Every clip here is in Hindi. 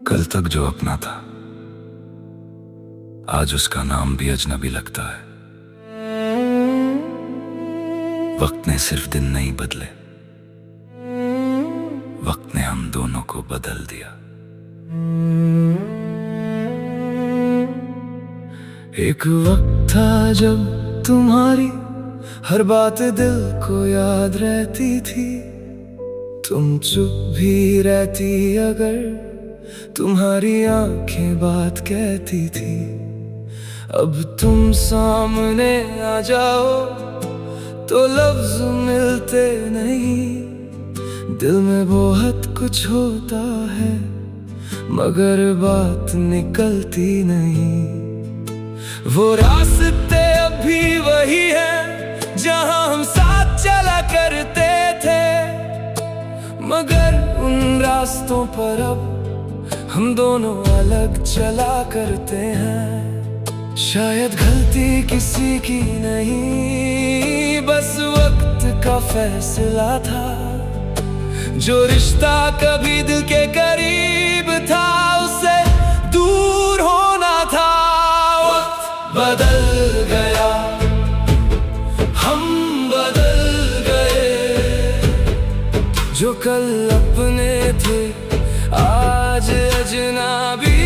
कल तक जो अपना था आज उसका नाम भी अजनबी लगता है। वक्त ने सिर्फ दिन नहीं बदले, वक्त ने हम दोनों को बदल दिया। एक वक्त था जब तुम्हारी हर बात दिल को याद रहती थी। तुम चुप भी रहती अगर तुम्हारी आंखें बात कहती थी। अब तुम सामने आ जाओ तो लफ्ज मिलते नहीं। दिल में बहुत कुछ होता है मगर बात निकलती नहीं। वो रास्ते अभी वही है जहां हम साथ चला करते थे, मगर उन रास्तों पर अब हम दोनों अलग चला करते हैं। शायद गलती किसी की नहीं, बस वक्त का फैसला था। जो रिश्ता कभी दिल के करीब था उसे दूर होना था। वक्त बदल गया, हम बदल गए। जो कल अपने थे आज अजनबी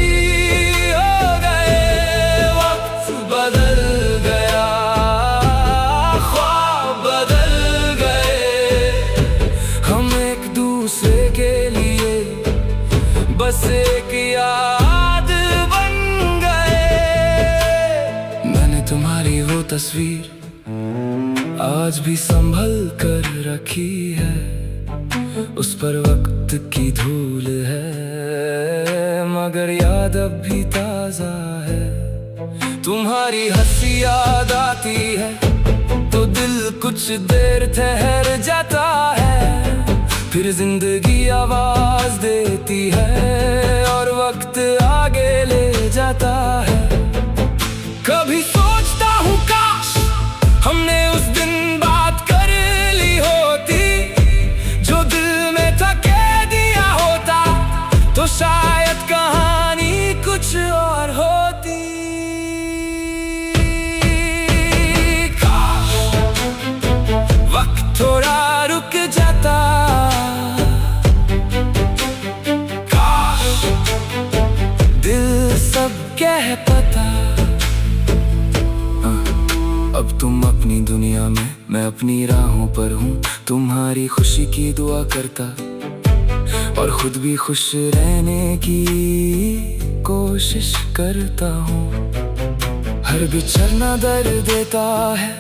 हो गए। वक्त बदल गया, ख्वाब बदल गए। हम एक दूसरे के लिए बस एक याद बन गए। मैंने तुम्हारी वो तस्वीर आज भी संभल कर रखी है। उस पर वक्त की धूल है मगर याद अब भी ताजा है। तुम्हारी हंसी याद आती है तो दिल कुछ देर ठहर जाता है। फिर जिंदगी आवाज देती है और वक्त आगे ले जाता है। कभी सोचता हूँ काश हमने उस दिन बात कर ली होती। जो दिल में था कह दिया होता तो शायद कहानी कुछ और होती। काश वक्त थोड़ा रुक जाता। काश दिल सब कह पता। अब तुम अपनी दुनिया में, मैं अपनी राहों पर हूँ। तुम्हारी खुशी की दुआ करता और खुद भी खुश रहने की कोशिश करता हूँ। हर बिछड़ना दर्द देता है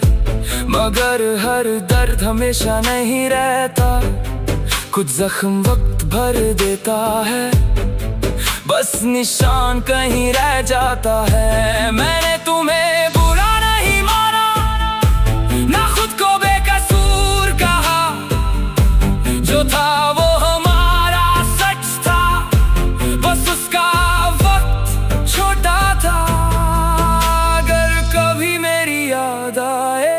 मगर हर दर्द हमेशा नहीं रहता। कुछ जख्म वक्त भर देता है, बस निशान कहीं रह जाता है। मैंने तुम्हें बुरा नहीं माना, ना खुद को बेकसूर कहा। जो था वो हमारा सच था, बस उसका वक्त छोटा था। अगर कभी मेरी याद आए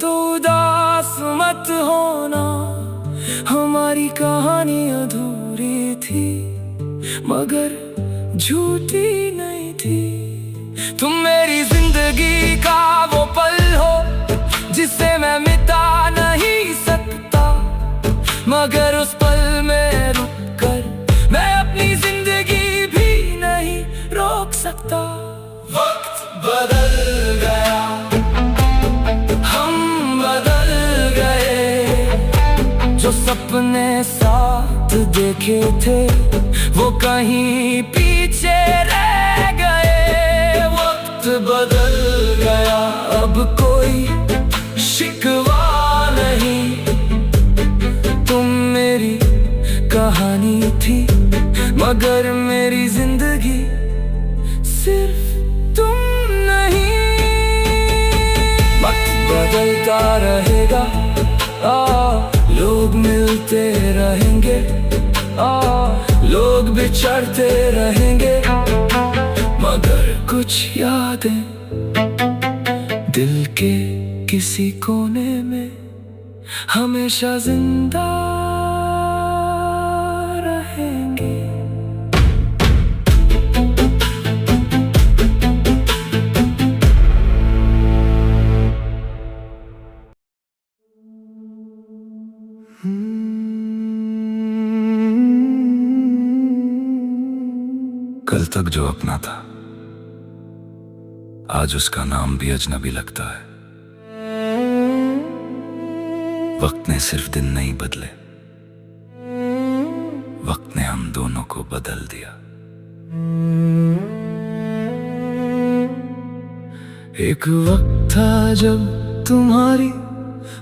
तो उदास मत होना। हमारी कहानी अधूरी थी मगर झूठी नहीं थी। तुम मेरी जिंदगी का वो पल हो जिसे मैं मिटा नहीं सकता, मगर उस पल में रुक कर मैं अपनी जिंदगी भी नहीं रोक सकता। वक्त बदल गया, हम बदल गए। जो सपने साथ देखे थे वो कहीं पीछे रह गए। वक्त बदल गया, अब कोई शिकवा नहीं। तुम मेरी कहानी थी मगर मेरी जिंदगी सिर्फ तुम नहीं। वक्त बदलता रहेगा, लोग मिलते रहेंगे, लोग बिछड़ते रहेंगे, मगर कुछ यादें दिल के किसी कोने में हमेशा जिंदा रहेंगे। कल तक जो अपना था, आज उसका नाम भी अजनबी लगता है। वक्त ने सिर्फ दिन नहीं बदले, वक्त ने हम दोनों को बदल दिया। एक वक्त था जब तुम्हारी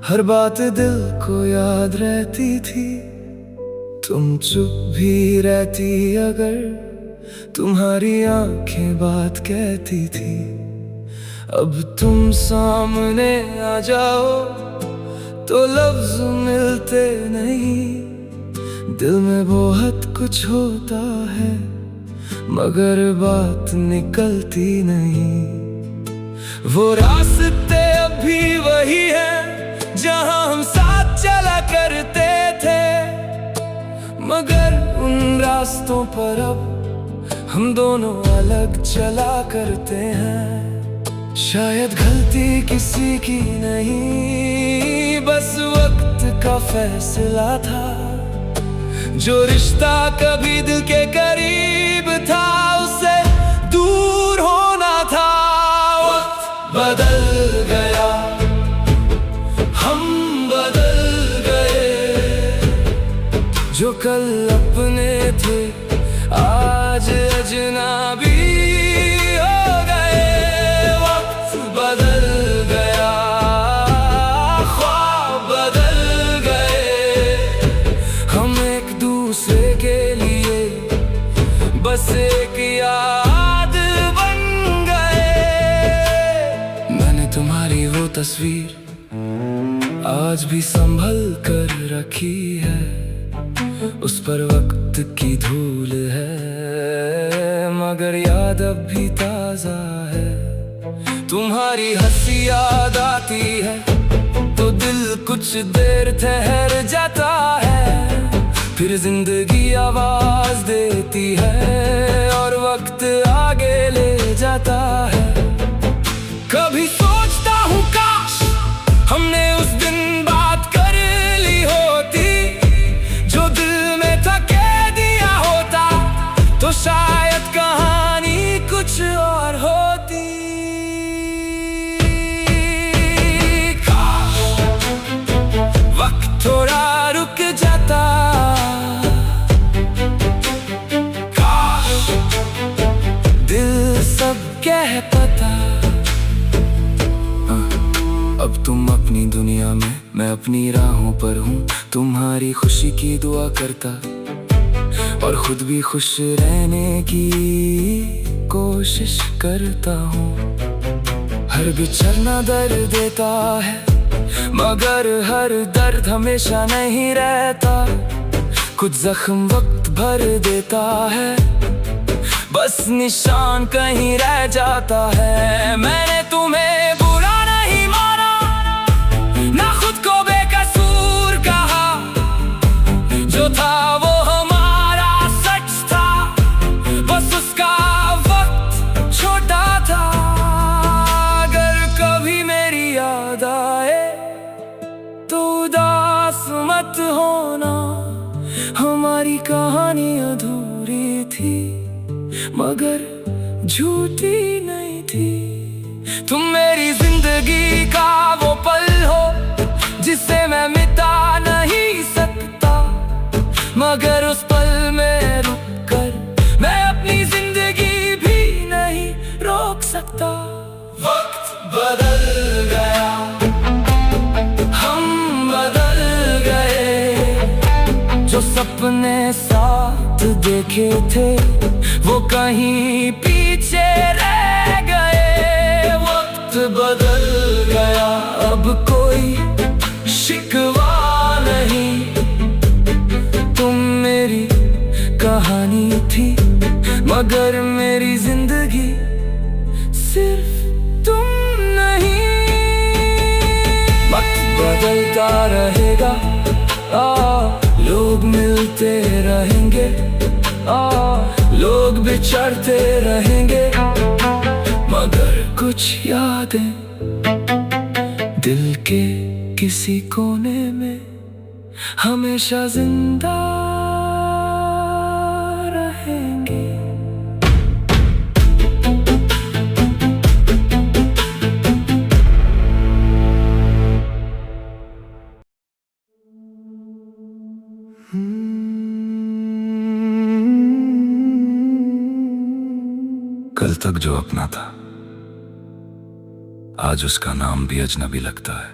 हर बात दिल को याद रहती थी। तुम चुप भी रहती अगर तुम्हारी आंखें बात कहती थी। अब तुम सामने आ जाओ तो लफ्ज मिलते नहीं। दिल में बहुत कुछ होता है मगर बात निकलती नहीं। वो रास्ते अब भी वही है जहां हम साथ चला करते थे, मगर उन रास्तों पर अब हम दोनों अलग चला करते हैं। शायद गलती किसी की नहीं, बस वक्त का फैसला था। जो रिश्ता कभी दिल के करीब था उससे दूर होना था। वक्त बदल गया, हम बदल गए। जो कल अपने थे आज अजनबी हो गए। वक्त बदल गया, ख्वाब बदल गए। हम एक दूसरे के लिए बस एक याद बन गए। मैंने तुम्हारी वो तस्वीर आज भी संभल कर रखी है। उस पर वक्त की धूल है मगर याद अब भी ताजा है। तुम्हारी हंसी याद आती है तो दिल कुछ देर ठहर जाता है। फिर जिंदगी आवाज देती है और वक्त आगे ले जाता है। कभी सोचता हूँ काश हमने उस दिन बात कर ली होती। जो दिल में था कह दिया होता तो शायद कहानी कुछ और होती। काश वक्त थोड़ा रुक जाता, काश दिल सब कह पाता। अब तुम अपनी दुनिया में, मैं अपनी राहों पर हूँ। तुम्हारी खुशी की दुआ करता और खुद भी खुश रहने की कोशिश करता हूँ। हर बिछड़ना दर्द देता है मगर हर दर्द हमेशा नहीं रहता। कुछ जख्म वक्त भर देता है, बस निशान कहीं रह जाता है। मैंने तुम्हें बुरा नहीं माना, ना खुद को बेकसूर कहा। जो था वो हमारा सच था, बस उसका वक्त छोटा था। अगर कभी मेरी याद आए तो उदास मत होना। हमारी कहानी अधूरी थी मगर झूठी नहीं थी। तुम मेरी जिंदगी का वो पल हो जिसे मैं मिटा नहीं सकता, मगर उस पल में रुक कर मैं अपनी जिंदगी भी नहीं रोक सकता। वक्त बदल गया, हम बदल गए। जो सपने साथ देखे थे वो कहीं पीछे रह गए। वक्त बदल गया, अब कोई शिकवा नहीं। तुम मेरी कहानी थी मगर मेरी जिंदगी सिर्फ तुम नहीं। वक्त बदलता रहेगा, लोग मिलते रहेंगे, लोग बिछड़ते रहेंगे, मगर कुछ यादें दिल के किसी कोने में हमेशा जिंदा रहेंगे। कल तक जो अपना था आज उसका नाम भी अजनबी लगता है।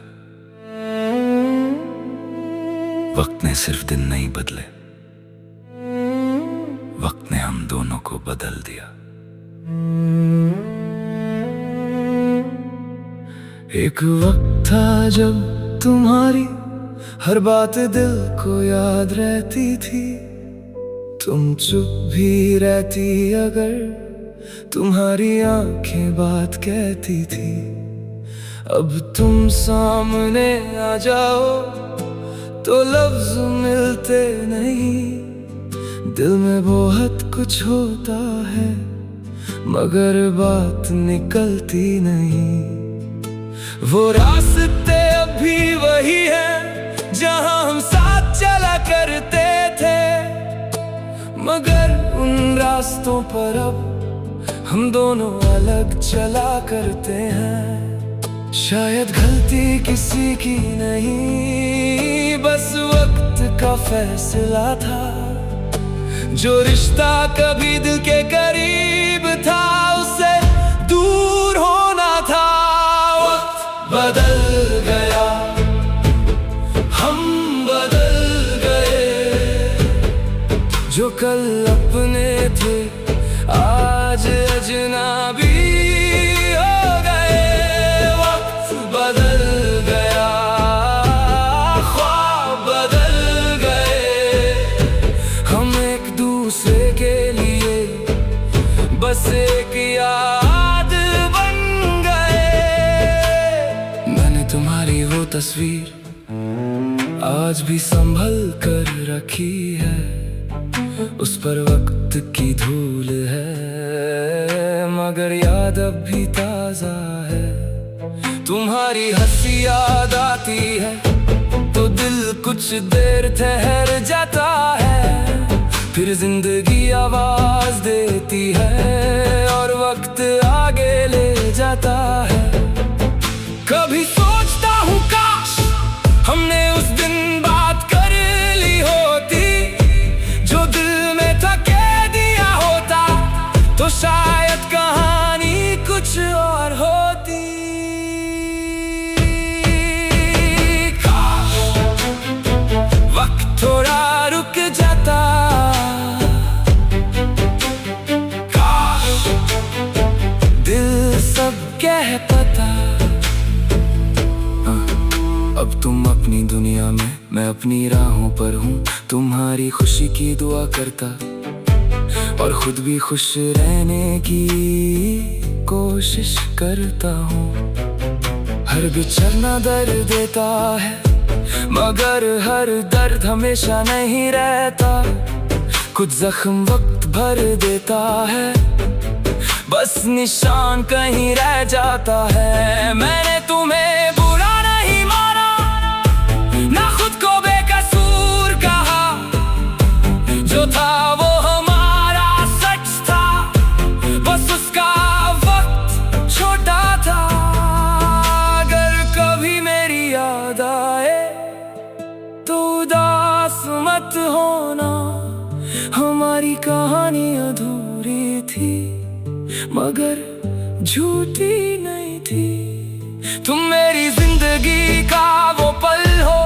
वक्त ने सिर्फ दिन नहीं बदले, वक्त ने हम दोनों को बदल दिया। एक वक्त था जब तुम्हारी हर बात दिल को याद रहती थी, तुम चुप भी रहती अगर तुम्हारी आंखें बात कहती थी। अब तुम सामने आ जाओ तो लफ्ज मिलते नहीं, दिल में बहुत कुछ होता है मगर बात निकलती नहीं। वो रास्ते अब भी वही है जहां हम साथ चला करते थे, मगर उन रास्तों पर अब हम दोनों अलग चला करते हैं। शायद गलती किसी की नहीं, बस वक्त का फैसला था। जो रिश्ता कभी दिल के करीब था उससे दूर होना था। वक्त बदल गया, हम बदल गए, जो कल अपने थे आज अजनबी हो गए। वक्त बदल गया, ख्वाब बदल गए, हम एक दूसरे के लिए बस एक याद बन गए। मैंने तुम्हारी वो तस्वीर आज भी संभल कर रखी है, उस पर वक्त की धूल है मगर याद अब भी ताजा है। तुम्हारी हंसी याद आती है तो दिल कुछ देर ठहर जाता है, फिर जिंदगी आवाज देती है और वक्त आगे ले जाता है। कभी सोचता हूँ काश हमने उस दिन बात कर ली होती, जो दिल में था कह दिया होता तो शायद कहानी कुछ और होती। काश वक्त थोड़ा रुक जाता, काश दिल सब कह पाता। अब तुम अपनी दुनिया में, मैं अपनी राहों पर हूँ, तुम्हारी खुशी की दुआ करता और खुद भी खुश रहने की कोशिश करता हूँ। हर बिछड़ना दर्द देता है मगर हर दर्द हमेशा नहीं रहता, कुछ जख्म वक्त भर देता है, बस निशान कहीं रह जाता है। मैंने तुम्हें बुरा नहीं माना, ना खुद को बेकसूर कहा, जो था वो हमारा सच था, बस उसका वक्त छोटा था। अगर कभी मेरी याद आए तो उदास मत होना, हमारी कहानी अधूरी थी मगर झूठी नहीं थी। तुम मेरी जिंदगी का वो पल हो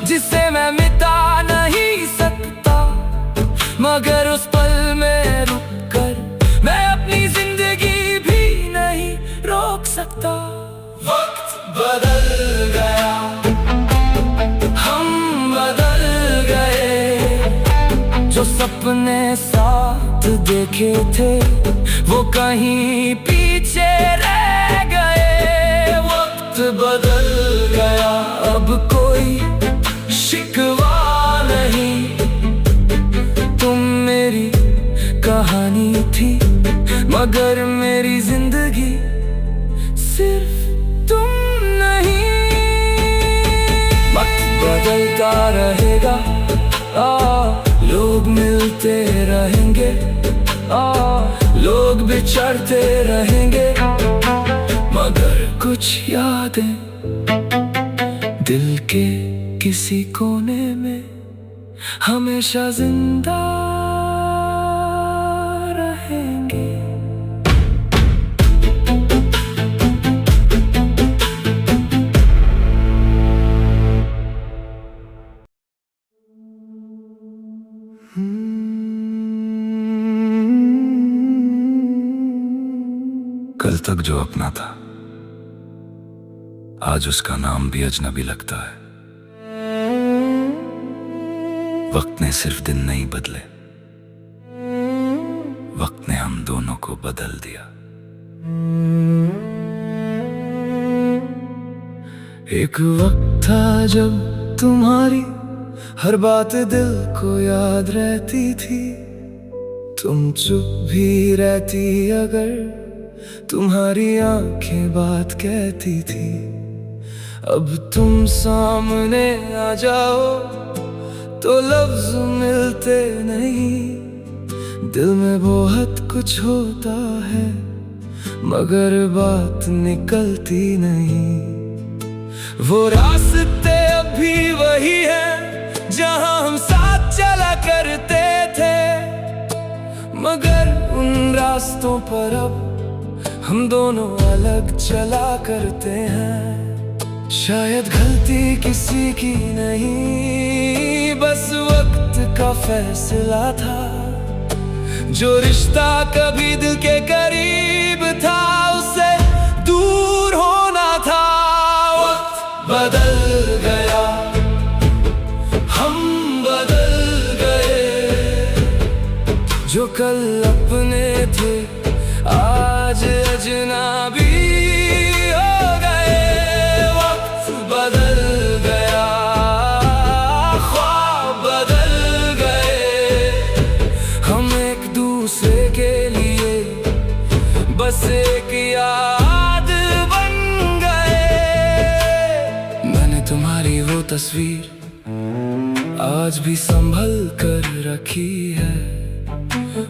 जिसे मैं मिटा नहीं सकता, मगर उस पल में रुक कर मैं अपनी जिंदगी भी नहीं रोक सकता। वक्त बदल गया, हम बदल गए, जो सपने साथ देखे थे वो कहीं पीछे रह गए। वक्त बदल गया, अब कोई शिकवा नहीं। तुम मेरी कहानी थी मगर मेरी जिंदगी सिर्फ तुम नहीं। वक्त बदलता रहेगा, लोग मिलते रहेंगे, लोग बिछड़ते रहेंगे, मगर कुछ यादें दिल के किसी कोने में हमेशा जिंदा रहेंगे। कल तक जो अपना था आज उसका नाम भी अजनबी लगता है। वक्त ने सिर्फ दिन नहीं बदले, वक्त ने हम दोनों को बदल दिया। एक वक्त था जब तुम्हारी हर बात दिल को याद रहती थी। तुम चुप भी रहती अगर तुम्हारी आंखें बात कहती थी। अब तुम सामने आ जाओ तो लफ्ज मिलते नहीं। दिल में बहुत कुछ होता है मगर बात निकलती नहीं। वो रास्ते अब भी वही है जहां हम साथ चला करते थे, मगर उन रास्तों पर अब हम दोनों अलग चला करते हैं। शायद गलती किसी की नहीं, बस वक्त का फैसला था। जो रिश्ता कभी दिल के करीब था उससे दूर होना था। वक्त बदल गया, हम बदल गए। जो कल अपने थे आज अजनबी हो गए। वक्त बदल गया, ख्वाब बदल गए। हम एक दूसरे के लिए बस एक याद बन गए। मैंने तुम्हारी वो तस्वीर आज भी संभल कर रखी है।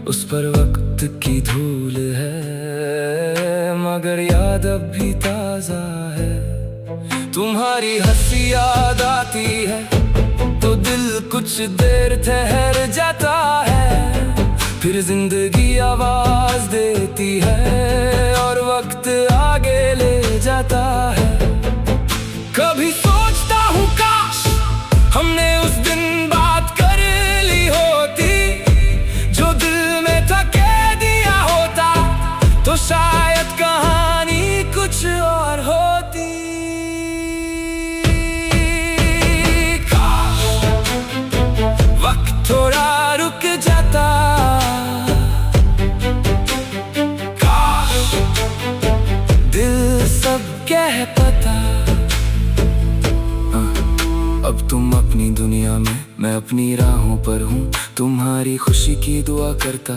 उस पर वक्त की धूल है मगर याद अब भी ताजा है। तुम्हारी हंसी याद आती है तो दिल कुछ देर ठहर जाता है। फिर जिंदगी आवाज देती है और वक्त आगे ले जाता है। कभी सोचता हूँ काश हमने उस दिन बात कर ली होती। जो दिल में था कह दिया होता तो शायद कहानी कुछ और होती। काश वक्त थोड़ा रुक जाता, काश दिल सब कह पता। अब तुम अपनी दुनिया में, मैं अपनी राहों पर हूँ। तुम्हारी खुशी की दुआ करता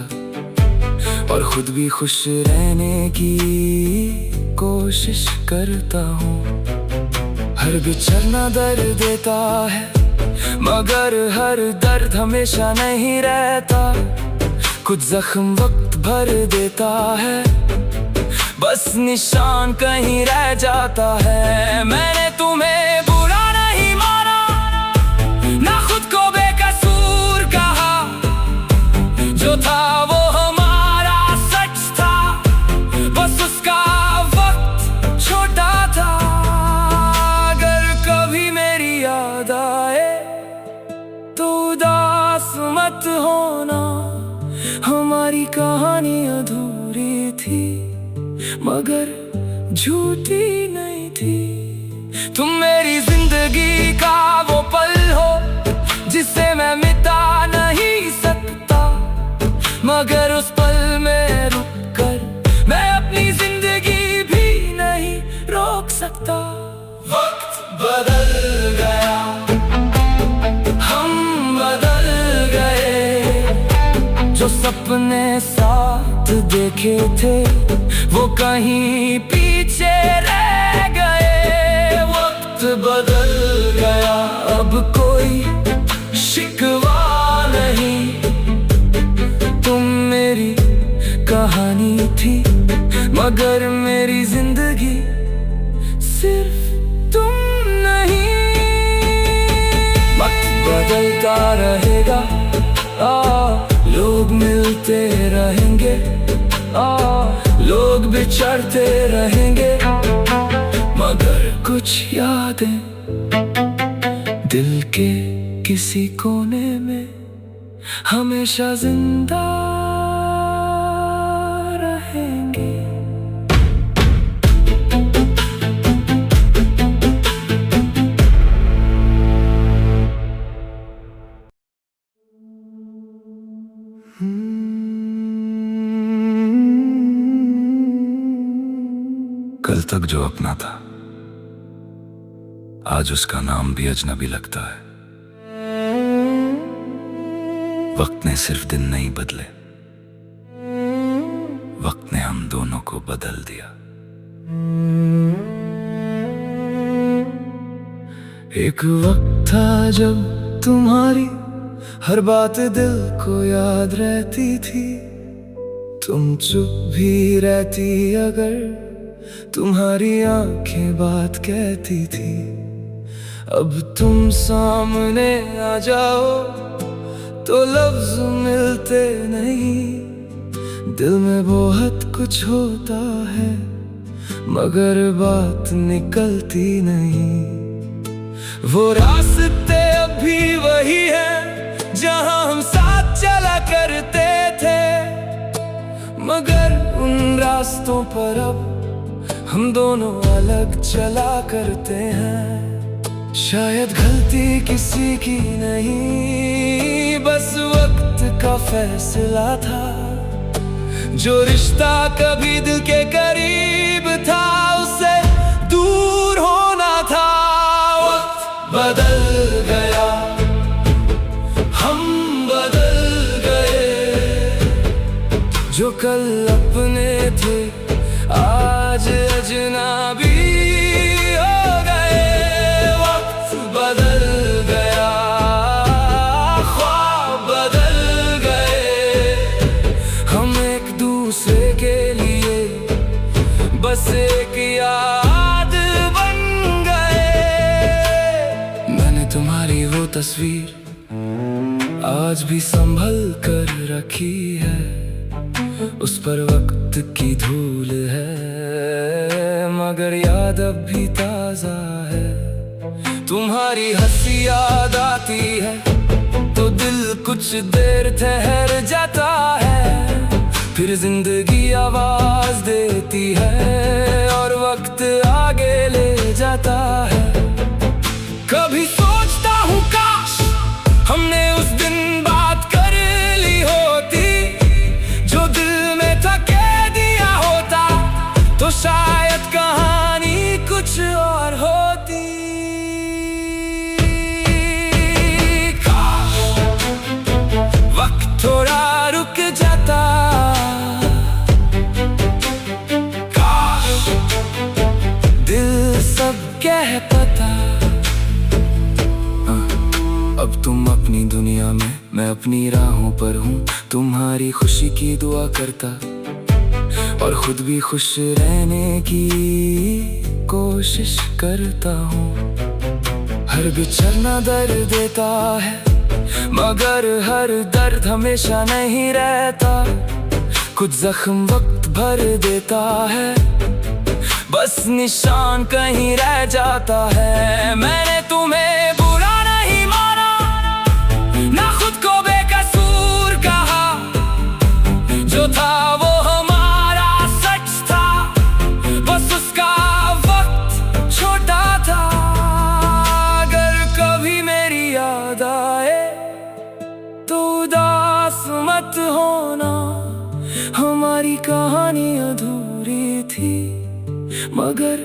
और खुद भी खुश रहने की कोशिश करता हूँ। हर बिछड़ना दर्द देता है मगर हर दर्द हमेशा नहीं रहता। कुछ जख्म वक्त भर देता है, बस निशान कहीं रह जाता है। मैंने तुम्हें बुरा नहीं माना, ना खुद को बेकसूर कहा। जो था वो हमारा सच था, बस उसका वक्त छोटा था। अगर कभी मेरी याद आए तो उदास मत होना। हमारी कहानी अधूरी थी मगर झूठी नहीं थी। तुम मेरी जिंदगी का वो पल हो जिसे मैं मिटा नहीं सकता, मगर उस पल में रुक कर मैं अपनी जिंदगी भी नहीं रोक सकता। वक्त बदल गया। सपने साथ देखे थे वो कहीं पीछे रह गए। वक्त बदल गया, अब कोई शिकवा नहीं। तुम मेरी कहानी थी मगर मेरी जिंदगी सिर्फ तुम नहीं। वक्त बदलता रहेगा, लोग मिलते रहेंगे, लोग बिछड़ते रहेंगे, मगर कुछ यादें दिल के किसी कोने में हमेशा जिंदा रहेंगे। कल तक जो अपना था आज उसका नाम भी अजनबी लगता है। वक्त ने सिर्फ दिन नहीं बदले, वक्त ने हम दोनों को बदल दिया। एक वक्त था जब तुम्हारी हर बात दिल को याद रहती थी। तुम चुप भी रहती अगर तुम्हारी आंखें बात कहती थी। अब तुम सामने आ जाओ तो लफ्ज मिलते नहीं। दिल में बहुत कुछ होता है मगर बात निकलती नहीं। वो रास्ते अब भी वही हैं जहां हम साथ चला करते थे, मगर उन रास्तों पर अब हम दोनों अलग चला करते हैं। शायद गलती किसी की नहीं, बस वक्त का फैसला था। जो रिश्ता कभी दिल के करीब था उससे दूर होना था। वक्त बदल गया, हम बदल गए। जो कल अपने थे आज अजनबी हो गए। वक्त बदल गया, ख्वाब बदल गए। हम एक दूसरे के लिए बस एक याद बन गए। मैंने तुम्हारी वो तस्वीर आज भी संभल कर रखी है। उस पर वक्त की धूल है मगर याद अब भी ताजा है। तुम्हारी हंसी याद आती है तो दिल कुछ देर ठहर जाता है। फिर जिंदगी आवाज देती है और वक्त आगे ले जाता है। कभी सोचता हूँ काश हमने उस दिन बात कर ली होती। जो दिल में था कह दिया होता तो शायद कहानी कुछ और होती। काश वक्त थोड़ा रुक जाता, काश दिल सब कह पाता। अब तुम अपनी दुनिया में, मैं अपनी राहों पर हूँ। तुम्हारी खुशी की दुआ करता और खुद भी खुश रहने की कोशिश करता हूँ। हर बिछड़ना दर्द देता है मगर हर दर्द हमेशा नहीं रहता। कुछ जख्म वक्त भर देता है, बस निशान कहीं रह जाता है। मैंने तुम्हें बुरा नहीं माना, ना खुद को बेकसूर कहा। जो था वो हमारा सच था, बस उसका वक्त छोटा था। अगर कभी मेरी याद आए तो उदास मत होना। हमारी कहानी अधूरी थी मगर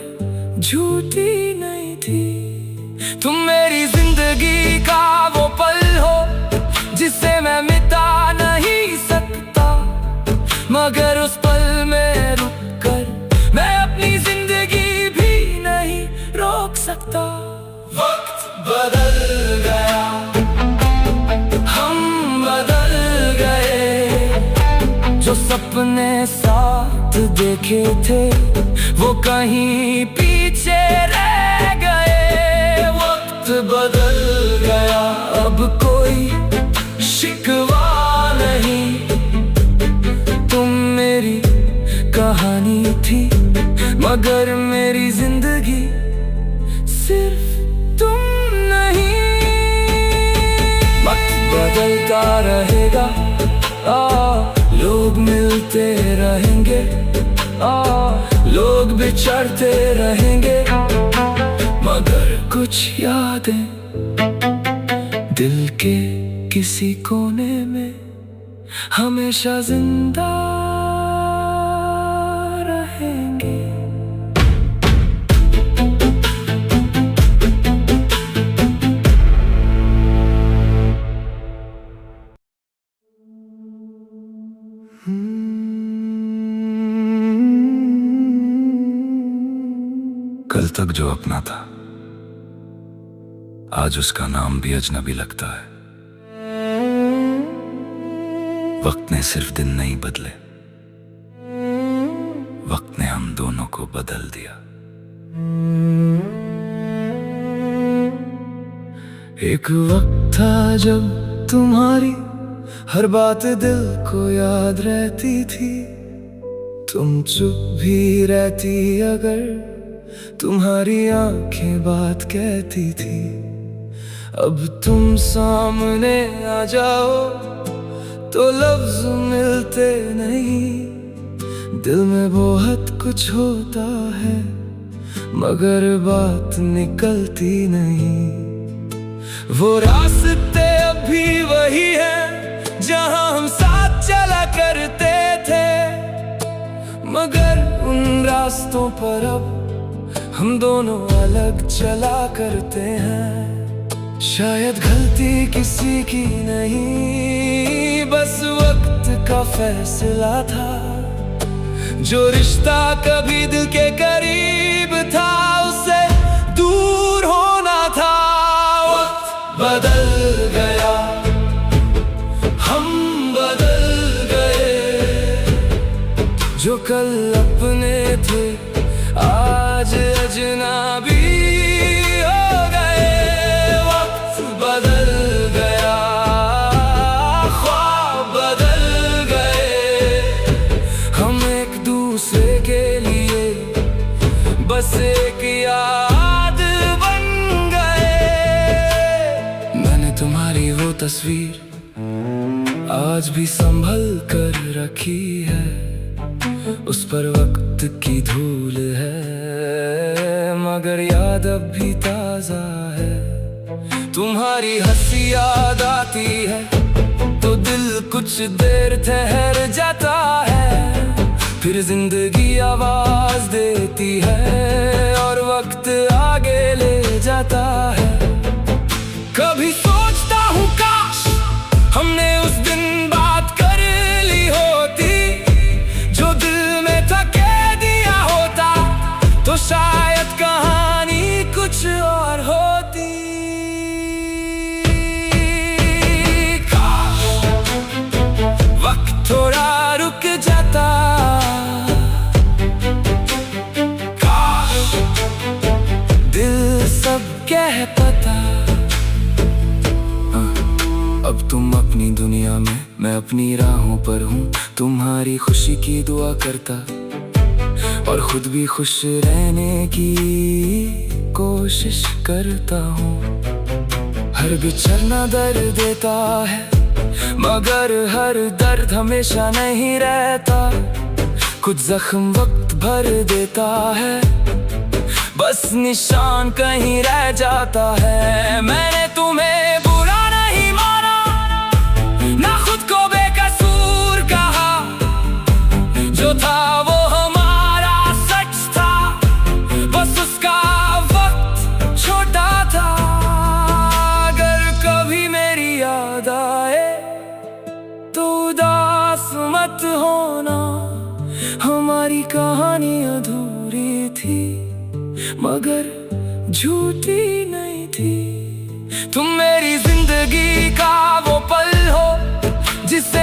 झूठी नहीं थी। तुम मेरी जिंदगी का वो पल हो जिसे मैं मिटा नहीं सकता। लगता। वक्त बदल गया, हम बदल गए। जो सपने साथ देखे थे वो कहीं पीछे रह गए। वक्त बदल गया, अब कोई शिकवा नहीं। तुम मेरी कहानी थी मगर मेरी जिंदगी सिर्फ तुम नहीं। वक्त बदलता रहेगा, लोग मिलते रहेंगे, लोग बिछड़ते रहेंगे, मगर कुछ यादें दिल के किसी कोने में हमेशा जिंदा रहेंगे। कल तक जो अपना था आज उसका नाम भी अजनबी लगता है। वक्त ने सिर्फ दिन नहीं बदले, वक्त ने हम दोनों को बदल दिया। एक वक्त था जब तुम्हारी हर बात दिल को याद रहती थी। तुम चुप भी रहती अगर तुम्हारी आंखें बात कहती थी। अब तुम सामने आ जाओ तो लफ्ज मिलते नहीं। दिल में बहुत कुछ होता है मगर बात निकलती नहीं। वो रास्ते अब भी वही हैं जहां हम साथ चला करते थे, मगर उन रास्तों पर अब हम दोनों अलग चला करते हैं। शायद गलती किसी की नहीं, बस वक्त का फैसला था। जो रिश्ता कभी दिल के करीब था उससे दूर होना था। वक्त बदल गया, हम बदल गए। जो कल अपने थे आज अजनबी हो गए। वक्त बदल गया, ख्वाब बदल गए। हम एक दूसरे के लिए बस एक याद बन गए। मैंने तुम्हारी वो तस्वीर आज भी संभल कर रखी है। उस पर वक्त की धूल है मगर याद अब भी ताजा है। तुम्हारी हंसी याद आती है तो दिल कुछ देर ठहर जाता है। फिर जिंदगी आवाज देती है और वक्त आगे ले जाता है। कभी सोचता हूँ काश हमने उस दिन बात कर ली होती। जो दिल में था कह दिया होता तो शायद कहानी कुछ और होती। काश वक्त थोड़ा रुक जाता, काश दिल सब कह पाता। अब तुम अपनी दुनिया में, मैं अपनी राहों पर हूँ। तुम्हारी खुशी की दुआ करता और खुद भी खुश रहने की कोशिश करता हूँ। हर बिछड़ना दर्द देता है मगर हर दर्द हमेशा नहीं रहता। कुछ जख्म वक्त भर देता है, बस निशान कहीं रह जाता है। मैंने तुम्हें बुरा नहीं माना, ना खुद को बेकसूर कहा। जो था वो हमारा सच था, बस उसका वक्त छोटा था। अगर कभी मेरी याद आए तो उदास मत होना। हमारी कहानी अधूरी थी मगर झूठी नहीं थी। तुम मेरी जिंदगी का वो पल हो जिसे